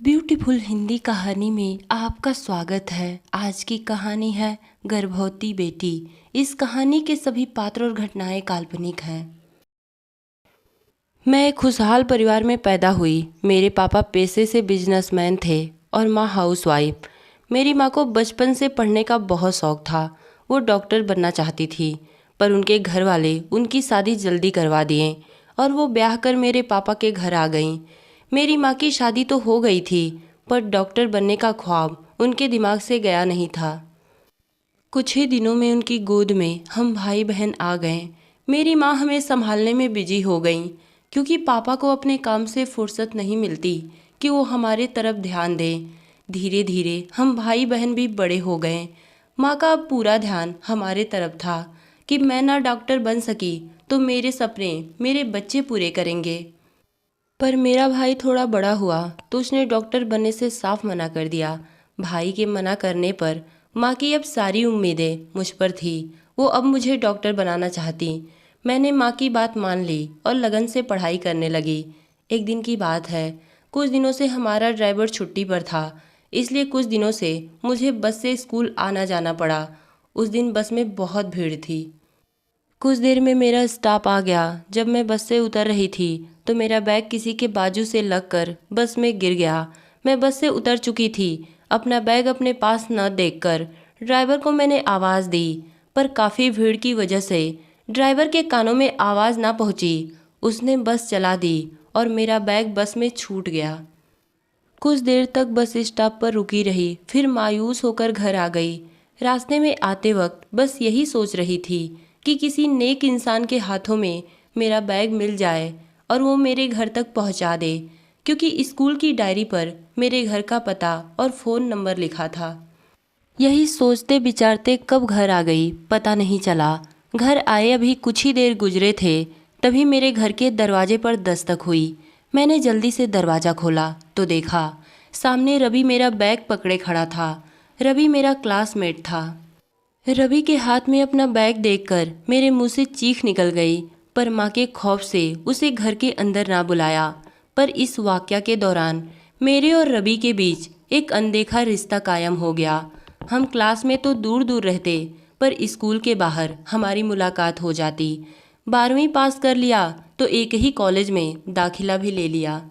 Beautiful Hindi कहानी में आपका स्वागत है। आज की कहानी है गर्भवती बेटी। इस कहानी के सभी पात्र और घटनाएं काल्पनिक हैं। मैं एक खुशहाल परिवार में पैदा हुई। मेरे पापा पेशे से बिजनेसमैन थे और माँ हाउसवाइफ। मेरी माँ को बचपन से पढ़ने का बहुत शौक था। वो डॉक्टर बनना चाहती थी, पर उनके घर वाले उनकी शादी जल्दी करवा दिए और वो ब्याह कर मेरे पापा के घर आ गईं। मेरी माँ की शादी तो हो गई थी, पर डॉक्टर बनने का ख्वाब उनके दिमाग से गया नहीं था। कुछ ही दिनों में उनकी गोद में हम भाई बहन आ गए। मेरी माँ हमें संभालने में बिजी हो गई, क्योंकि पापा को अपने काम से फुर्सत नहीं मिलती कि वो हमारे तरफ ध्यान दें। धीरे धीरे हम भाई बहन भी बड़े हो गए। माँ का अब पूरा ध्यान हमारे तरफ था कि मैं ना डॉक्टर बन सकी तो मेरे सपने मेरे बच्चे पूरे करेंगे। पर मेरा भाई थोड़ा बड़ा हुआ तो उसने डॉक्टर बनने से साफ मना कर दिया। भाई के मना करने पर माँ की अब सारी उम्मीदें मुझ पर थी। वो अब मुझे डॉक्टर बनाना चाहती। मैंने माँ की बात मान ली और लगन से पढ़ाई करने लगी। एक दिन की बात है, कुछ दिनों से हमारा ड्राइवर छुट्टी पर था, इसलिए कुछ दिनों से मुझे बस से स्कूल आना जाना पड़ा। उस दिन बस में बहुत भीड़ थी। कुछ देर में मेरा स्टॉप आ गया। जब मैं बस से उतर रही थी तो मेरा बैग किसी के बाजू से लगकर बस में गिर गया। मैं बस से उतर चुकी थी। अपना बैग अपने पास न देखकर ड्राइवर को मैंने आवाज़ दी, पर काफ़ी भीड़ की वजह से ड्राइवर के कानों में आवाज़ ना पहुंची। उसने बस चला दी और मेरा बैग बस में छूट गया। कुछ देर तक बस स्टॉप पर रुकी रही, फिर मायूस होकर घर आ गई। रास्ते में आते वक्त बस यही सोच रही थी कि किसी नेक इंसान के हाथों में मेरा बैग मिल जाए और वो मेरे घर तक पहुंचा दे, क्योंकि स्कूल की डायरी पर मेरे घर का पता और फ़ोन नंबर लिखा था। यही सोचते विचारते कब घर आ गई पता नहीं चला। घर आए अभी कुछ ही देर गुजरे थे, तभी मेरे घर के दरवाजे पर दस्तक हुई। मैंने जल्दी से दरवाज़ा खोला तो देखा सामने रवि मेरा बैग पकड़े खड़ा था। रवि मेरा क्लासमेट था। रवि के हाथ में अपना बैग देखकर मेरे मुंह से चीख निकल गई, पर माँ के खौफ से उसे घर के अंदर ना बुलाया। पर इस वाकया के दौरान मेरे और रवि के बीच एक अनदेखा रिश्ता कायम हो गया। हम क्लास में तो दूर दूर रहते, पर स्कूल के बाहर हमारी मुलाकात हो जाती। 12वीं पास कर लिया तो एक ही कॉलेज में दाखिला भी ले लिया।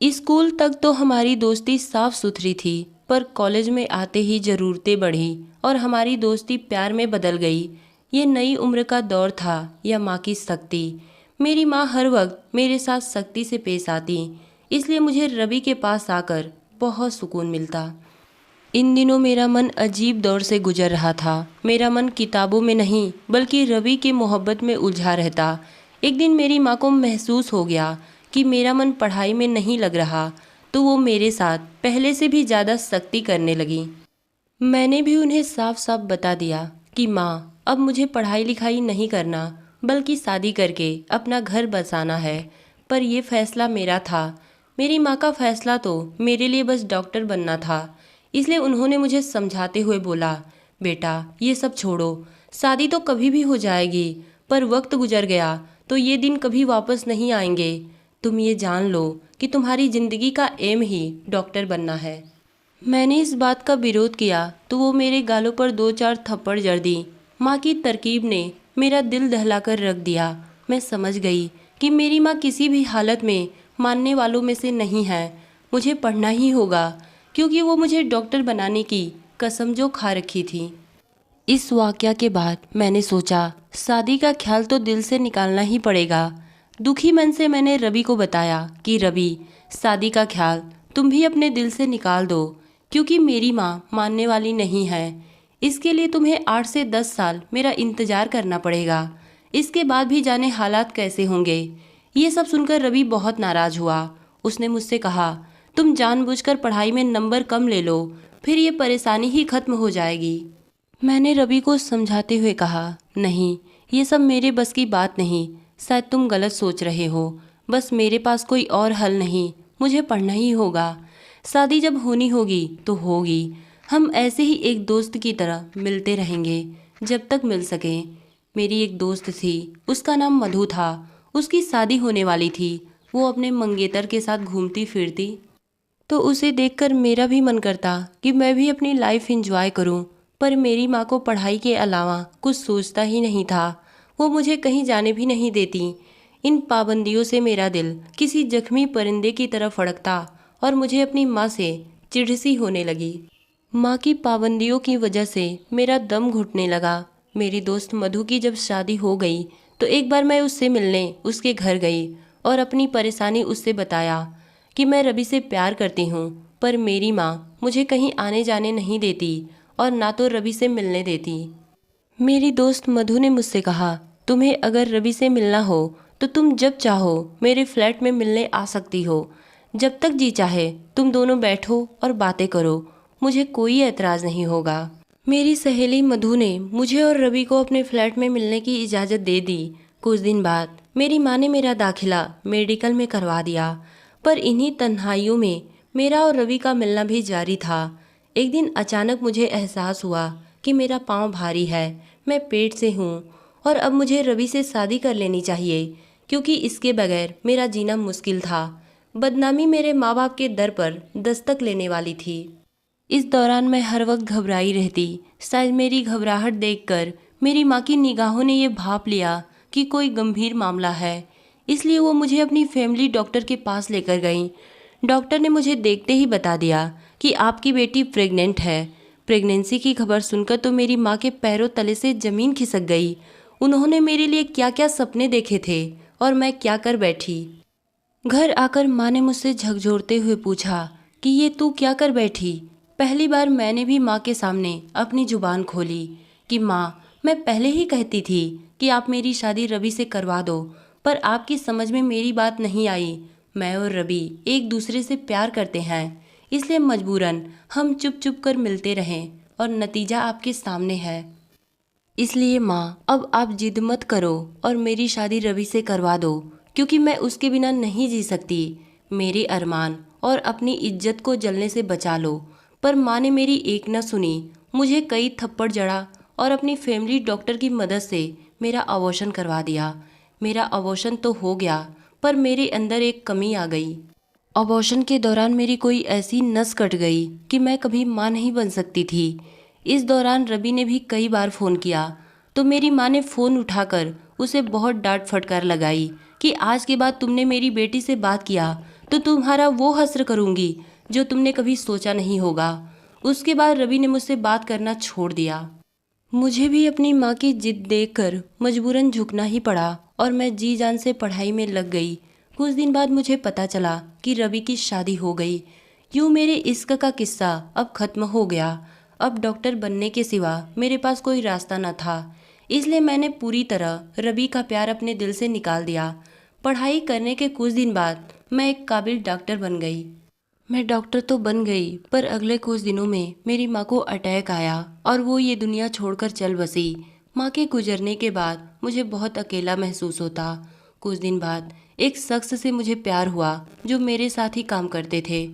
स्कूल तक तो हमारी दोस्ती साफ सुथरी थी, पर कॉलेज में आते ही ज़रूरतें बढ़ी और हमारी दोस्ती प्यार में बदल गई। ये नई उम्र का दौर था या माँ की सख्ती। मेरी माँ हर वक्त मेरे साथ सख्ती से पेश आती, इसलिए मुझे रवि के पास आकर बहुत सुकून मिलता। इन दिनों मेरा मन अजीब दौर से गुजर रहा था। मेरा मन किताबों में नहीं बल्कि रवि की मोहब्बत में उलझा रहता। एक दिन मेरी माँ को महसूस हो गया कि मेरा मन पढ़ाई में नहीं लग रहा, तो वो मेरे साथ पहले से भी ज़्यादा सख्ती करने लगी। मैंने भी उन्हें साफ साफ बता दिया कि माँ, अब मुझे पढ़ाई लिखाई नहीं करना, बल्कि शादी करके अपना घर बसाना है। पर यह फैसला मेरा था। मेरी माँ का फैसला तो मेरे लिए बस डॉक्टर बनना था। इसलिए उन्होंने मुझे समझाते हुए बोला, बेटा ये सब छोड़ो, शादी तो कभी भी हो जाएगी, पर वक्त गुजर गया तो ये दिन कभी वापस नहीं आएंगे। तुम ये जान लो कि तुम्हारी ज़िंदगी का एम ही डॉक्टर बनना है। मैंने इस बात का विरोध किया तो वो मेरे गालों पर 2-4 थप्पड़ जड़ दी। माँ की तरकीब ने मेरा दिल दहलाकर रख दिया। मैं समझ गई कि मेरी माँ किसी भी हालत में मानने वालों में से नहीं है। मुझे पढ़ना ही होगा, क्योंकि वो मुझे डॉक्टर बनाने की कसम जो खा रखी थी। इस वाकया के बाद मैंने सोचा, शादी का ख्याल तो दिल से निकालना ही पड़ेगा। दुखी मन से मैंने रवि को बताया कि रवि, शादी का ख्याल तुम भी अपने दिल से निकाल दो, क्योंकि मेरी माँ मानने वाली नहीं है। इसके लिए तुम्हें 8 से 10 साल मेरा इंतज़ार करना पड़ेगा। इसके बाद भी जाने हालात कैसे होंगे। ये सब सुनकर रवि बहुत नाराज़ हुआ। उसने मुझसे कहा, तुम जानबूझकर पढ़ाई में नंबर कम ले लो, फिर ये परेशानी ही खत्म हो जाएगी। मैंने रवि को समझाते हुए कहा, नहीं, ये सब मेरे बस की बात नहीं। शायद तुम गलत सोच रहे हो। बस मेरे पास कोई और हल नहीं, मुझे पढ़ना ही होगा। शादी जब होनी होगी तो होगी। हम ऐसे ही एक दोस्त की तरह मिलते रहेंगे जब तक मिल सके। मेरी एक दोस्त थी, उसका नाम मधु था। उसकी शादी होने वाली थी। वो अपने मंगेतर के साथ घूमती फिरती तो उसे देखकर मेरा भी मन करता कि मैं भी अपनी लाइफ एंजॉय करूं। पर मेरी माँ को पढ़ाई के अलावा कुछ सोचता ही नहीं था। वो मुझे कहीं जाने भी नहीं देती। इन पाबंदियों से मेरा दिल किसी जख्मी परिंदे की तरह फड़कता और मुझे अपनी माँ से चिढ़ सी होने लगी। माँ की पाबंदियों की वजह से मेरा दम घुटने लगा। मेरी दोस्त मधु की जब शादी हो गई तो एक बार मैं उससे मिलने उसके घर गई और अपनी परेशानी उससे बताया कि मैं रवि से प्यार करती हूँ, पर मेरी माँ मुझे कहीं आने जाने नहीं देती और ना तो रवि से मिलने देती। मेरी दोस्त मधु ने मुझसे कहा, तुम्हें अगर रवि से मिलना हो तो तुम जब चाहो मेरे फ्लैट में मिलने आ सकती हो। जब तक जी चाहे तुम दोनों बैठो और बातें करो, मुझे कोई एतराज़ नहीं होगा। मेरी सहेली मधु ने मुझे और रवि को अपने फ्लैट में मिलने की इजाज़त दे दी। कुछ दिन बाद मेरी माँ ने मेरा दाखिला मेडिकल में करवा दिया। पर इन्हीं तन्हाइयों में मेरा और रवि का मिलना भी जारी था। एक दिन अचानक मुझे एहसास हुआ कि मेरा पाँव भारी है, मैं पेट से हूँ और अब मुझे रवि से शादी कर लेनी चाहिए, क्योंकि इसके बगैर मेरा जीना मुश्किल था। बदनामी मेरे माँ बाप के दर पर दस्तक लेने वाली थी। इस दौरान मैं हर वक्त घबराई रहती। शायद मेरी घबराहट देखकर मेरी माँ की निगाहों ने ये भाप लिया कि कोई गंभीर मामला है, इसलिए वो मुझे अपनी फैमिली डॉक्टर के पास लेकर गई। डॉक्टर ने मुझे देखते ही बता दिया कि आपकी बेटी प्रेग्नेंट है। प्रेगनेंसी की खबर सुनकर तो मेरी माँ के पैरों तले से ज़मीन खिसक गई। उन्होंने मेरे लिए क्या क्या सपने देखे थे और मैं क्या कर बैठी। घर आकर माँ ने मुझसे झकझोरते हुए पूछा कि ये तू क्या कर बैठी। पहली बार मैंने भी माँ के सामने अपनी जुबान खोली कि माँ, मैं पहले ही कहती थी कि आप मेरी शादी रवि से करवा दो, पर आपकी समझ में मेरी बात नहीं आई। मैं और रवि एक दूसरे से प्यार करते हैं, इसलिए मजबूरन हम चुप चुप कर मिलते रहें और नतीजा आपके सामने है। इसलिए माँ, अब आप जिद मत करो और मेरी शादी रवि से करवा दो, क्योंकि मैं उसके बिना नहीं जी सकती। मेरे अरमान और अपनी इज्जत को जलने से बचा लो। पर माँ ने मेरी एक न सुनी, मुझे कई थप्पड़ जड़ा और अपनी फैमिली डॉक्टर की मदद से मेरा अबॉर्शन करवा दिया। मेरा अबॉर्शन तो हो गया, पर मेरे अंदर एक कमी आ गई। अबॉर्शन के दौरान मेरी कोई ऐसी नस कट गई कि मैं कभी माँ नहीं बन सकती थी। इस दौरान रवि ने भी कई बार फ़ोन किया तो मेरी माँ ने फ़ोन उठाकर उसे बहुत डांट फटकार लगाई कि आज के बाद तुमने मेरी बेटी से बात किया तो तुम्हारा वो हश्र करूँगी जो तुमने कभी सोचा नहीं होगा। उसके बाद रवि ने मुझसे बात करना छोड़ दिया। मुझे भी अपनी माँ की जिद देखकर मजबूरन झुकना ही पड़ा और मैं जी जान से पढ़ाई में लग गई। कुछ दिन बाद मुझे पता चला कि रवि की शादी हो गई। यूँ मेरे इश्क का किस्सा अब ख़त्म हो गया। अब डॉक्टर बनने के सिवा मेरे पास कोई रास्ता न था, इसलिए मैंने पूरी तरह रवि का प्यार अपने दिल से निकाल दिया। पढ़ाई करने के कुछ दिन बाद मैं एक काबिल डॉक्टर बन गई। मैं डॉक्टर तो बन गई, पर अगले कुछ दिनों में मेरी माँ को अटैक आया और वो ये दुनिया छोड़कर चल बसी। माँ के गुजरने के बाद मुझे बहुत अकेला महसूस होता। कुछ दिन बाद एक शख्स से मुझे प्यार हुआ जो मेरे साथ ही काम करते थे।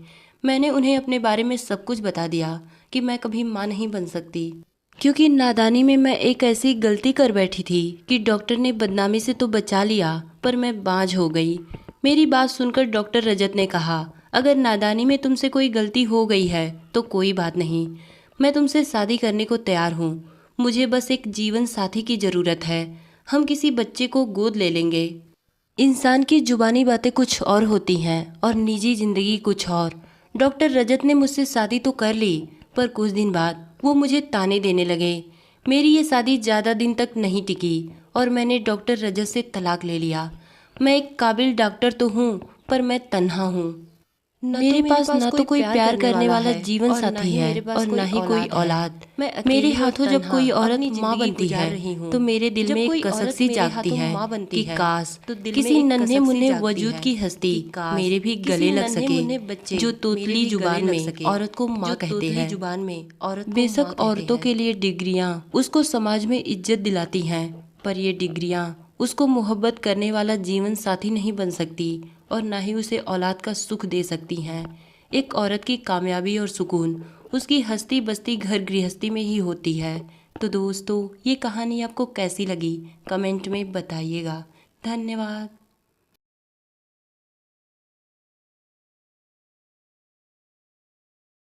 मैंने उन्हें अपने बारे में सब कुछ बता दिया कि मैं कभी माँ नहीं बन सकती, क्योंकि नादानी में मैं एक ऐसी गलती कर बैठी थी कि डॉक्टर ने बदनामी से तो बचा लिया, पर मैं बांझ हो गई। मेरी बात सुनकर डॉक्टर रजत ने कहा, अगर नादानी में तुमसे कोई गलती हो गई है तो कोई बात नहीं, मैं तुमसे शादी करने को तैयार हूँ। मुझे बस एक जीवन साथी की ज़रूरत है। हम किसी बच्चे को गोद ले लेंगे। इंसान की जुबानी बातें कुछ और होती हैं और निजी ज़िंदगी कुछ और। डॉक्टर रजत ने मुझसे शादी तो कर ली, पर कुछ दिन बाद वो मुझे ताने देने लगे। मेरी ये शादी ज़्यादा दिन तक नहीं टिकी और मैंने डॉक्टर रजत से तलाक ले लिया। मैं एक काबिल डॉक्टर तो हूँ, पर मैं तन्हा हूँ। मेरे पास ना तो कोई प्यार करने वाला जीवन साथी है और ना ही कोई औलाद। मेरे हाथों जब कोई औरत माँ बनती है तो मेरे दिल में एक कसक सी जागती है कि काश किसी नन्हे मुन्ने वजूद की हस्ती मेरे भी गले लग सके, जो तोतली जुबान में औरत को माँ कहते हैं। बेशक औरतों के लिए डिग्रियाँ उसको समाज में इज्जत दिलाती हैं, पर ये डिग्रियाँ उसको मोहब्बत करने वाला जीवन साथी नहीं बन सकती और ना ही उसे औलाद का सुख दे सकती हैं। एक औरत की कामयाबी और सुकून उसकी हस्ती बस्ती घर गृहस्थी में ही होती है। तो दोस्तों, ये कहानी आपको कैसी लगी कमेंट में बताइएगा। धन्यवाद।